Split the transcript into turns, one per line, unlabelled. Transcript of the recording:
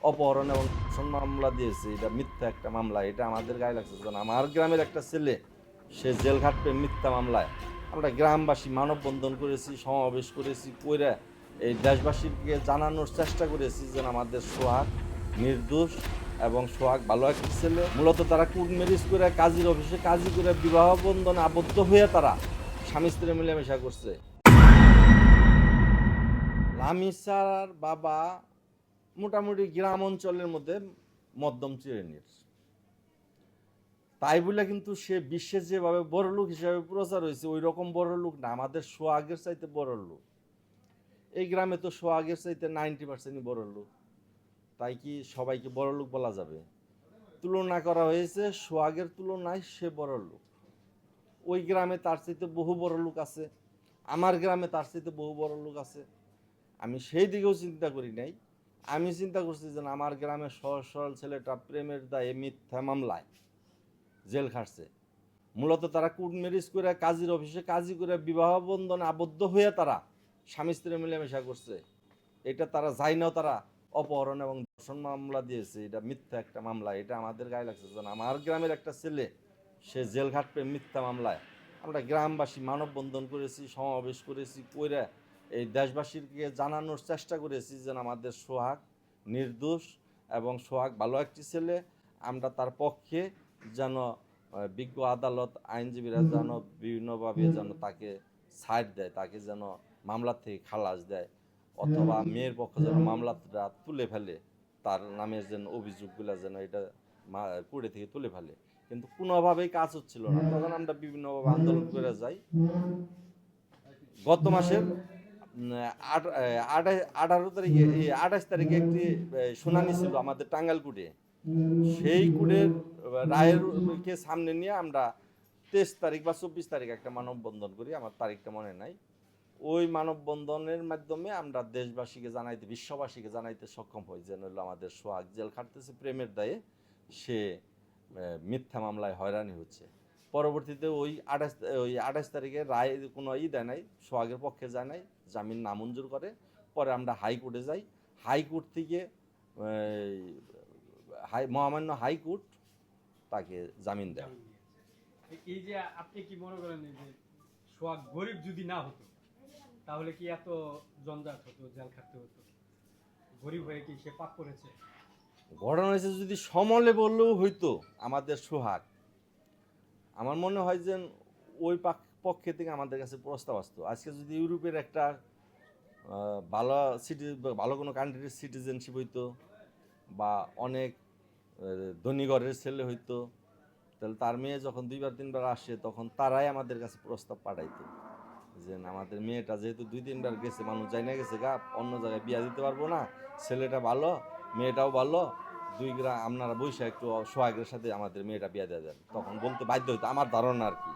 অপহরণ এবং ধর্ষণ মামলা দিয়েছে, এটা মিথ্যা একটা মামলা। এটা আমাদের গায়ে লাগছে। কারণ আমার গ্রামের একটা ছেলে সে জেল খাটবে মিথ্যা মামলায়। আমরা গ্রামবাসী মানববন্ধন করেছি, সমাবেশ করেছি, কইরা এই দেশবাসীকে জানানোর চেষ্টা করেছি যে আমাদের সোহাগ নির্দোষ এবং সোহাগ ভালো একটা ছেলে। মূলত তারা কোর্ট ম্যারেজ করে কাজীর অফিসে কাজী করে বিবাহ বন্ধনে আবদ্ধ হয়ে তারা স্বামী স্ত্রী মিলেমিশা করছে। লামিসার বাবা মোটামুটি গ্রাম অঞ্চলের মধ্যে মধ্যম শ্রেণীর, তাই বলে কিন্তু সে বিশ্বের যেভাবে বড় লোক হিসাবে প্রচার হয়েছে ওই রকম বড় লোক না। আমাদের সোহাগের চাইতে বড় লোক। এই গ্রামে তো সোহাগের চাইতে 90% বড় লোক। তাই কি সবাইকে বড় লোক বলা যাবে? তুলনা করা হয়েছে, সোহাগের তুলনায় সে বড় লোক। ওই গ্রামে তার চাইতে বহু বড় লোক আছে, আমার গ্রামে তার চাইতে বহু বড় লোক আছে। আমি সেই দিকেও চিন্তা করি নাই। আমি চিন্তা করছি যে আমার গ্রামের সহজ সরল ছেলেটা প্রেমের দায়ে মিথ্যা মামলায় জেল খাটছে। মূলত তারা কোর্ট ম্যারেজ করে কাজীর অফিসে কাজী করে বিবাহ বন্ধনে আবদ্ধ হয়ে তারা স্বামী স্ত্রী মিলেমিশা করছে। এটা তারা যাই না, তারা অপহরণ এবং ধর্ষণ মামলা দিয়েছে, এটা মিথ্যা একটা মামলা। এটা আমাদের গায়ে লাগছে। আমার গ্রামের একটা ছেলে সে জেল খাটবে মিথ্যা মামলায়। আমরা গ্রামবাসী মানববন্ধন করেছি, সমাবেশ করেছি, কইরা এই দেশবাসীকে জানানোর চেষ্টা করেছি যে আমাদের সোহাগ নির্দোষ এবং সোহাগ ভালো একটি ছেলে। আমরা তার পক্ষে যেন বিজ্ঞ আদালত আইনজীবীরা যেন বিভিন্নভাবে যেন তাকে ছাড় দেয়, তাকে যেন মামলা থেকে খালাস দেয়, অথবা মেয়ের পক্ষে যেন মামলাটা তুলে ফেলে, তার নামের যেন অভিযোগগুলো যেন এটা কোর্টে থেকে তুলে ফেলে। কিন্তু কোনোভাবেই কাজ হচ্ছিল না। তখন আমরা বিভিন্নভাবে আন্দোলন করে যাই। গত মাসের 18 তারিখে 28 তারিখে একটি শুনানি ছিল আমাদের টাঙ্গাইল কোর্টে। সেই কোর্টের রায়েরকে সামনে নিয়ে আমরা 23 তারিখ বা 24 তারিখ একটা মানববন্ধন করি, আমার তারিখটা মনে নাই। ওই মানববন্ধনের মাধ্যমে আমরা দেশবাসীকে জানাইতে, বিশ্ববাসীকে জানাইতে সক্ষম হই যে আমাদের সোহাগ জেল খাটতেছে প্রেমের দায়ে, সে মিথ্যা মামলায় হয়রানি হচ্ছে। পরবর্তীতে ওই 28 তারিখে রায় কোনো দেয় নাই, সোহাগের পক্ষে যায় নাই, জামিন নামঞ্জুর করে। পরে আমরা হাইকোর্টে যাই। হাইকোর্ট থেকে মহামান্য হাইকোর্ট তাকে জামিন দেয়।
এই যে আপনি কি মনে করেন যে সোহাগ গরিব যদি না হতো তাহলে কি এত জঞ্জাট হতো, জেল খাটতে হতো? গরিব হয়ে কি সে পাপ করেছে?
ঘটনা হয়েছে যদি সমলে বললেও হইতো আমাদের সোহাগ, আমার মনে হয় যে ওই পক্ষে থেকে আমাদের কাছে প্রস্তাব আসতো। আজকে যদি ইউরোপের একটা ভালো ভালো কোনো কান্ট্রির সিটিজেনশিপ হইতো, বা অনেক ধনী ঘরের ছেলে হইতো, তাহলে তার মেয়ে যখন 2-3 বার আসে তখন তারাই আমাদের কাছে প্রস্তাব পাঠাইতো যে আমাদের মেয়েটা যেহেতু 2-3 বার গেছে, মানুষ যাই না গেছে গা, অন্য জায়গায় বিয়া দিতে পারবো না, ছেলেটা ভালো মেয়েটাও ভালো, আপনারা বৈশা একটু সোহাগের সাথে আমাদের মেয়েটা বিয়া দিয়ে দেন। তখন বলতে বাধ্য হইতো, আমার ধারণা আর কি।